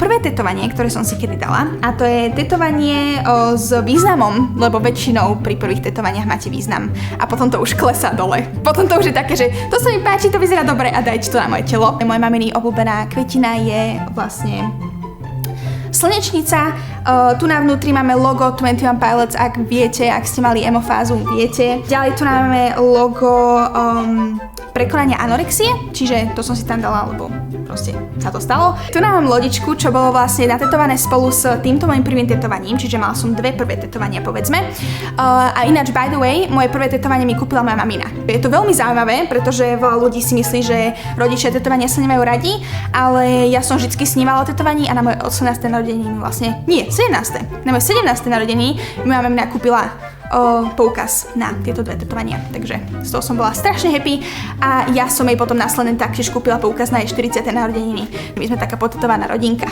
prvé tetovanie, ktoré som si kedy dala, a to je tetovanie s významom, lebo väčšinou pri prvých tetovaniach máte význam a potom to už klesá dole. Potom to už je také, že to sa mi páči, to vyzerá dobre a dajte to na moje telo. Moja maminy obľúbená kvetina je vlastne slnečnica. Tu na vnútri máme logo 21 Pilots, ak viete, ak ste mali emo fázu, viete. Ďalej tu máme logo prekonania anorexie, čiže to som si tam dala, lebo proste sa to stalo. Tu mám lodičku, čo bolo vlastne natetované spolu s týmto mojim prvým tetovaním, čiže mala som dve prvé tetovania, povedzme. A ináč, by the way, moje prvé tetovanie mi kúpila moja mamina. Je to veľmi zaujímavé, pretože veľa ľudí si myslí, že rodičia tetovania sa nemajú radi, ale ja som vždycky snívala o tetovaní a na moje 18. narodeniny vlastne, nie, 17. Na moje 17. narodeniny mi mama nakúpila poukaz na tieto dve tetovania, takže z toho som bola strašne happy a ja som jej potom následne taktiež kúpila poukaz na jej 40. narodeniny. My sme taká potetovaná rodinka.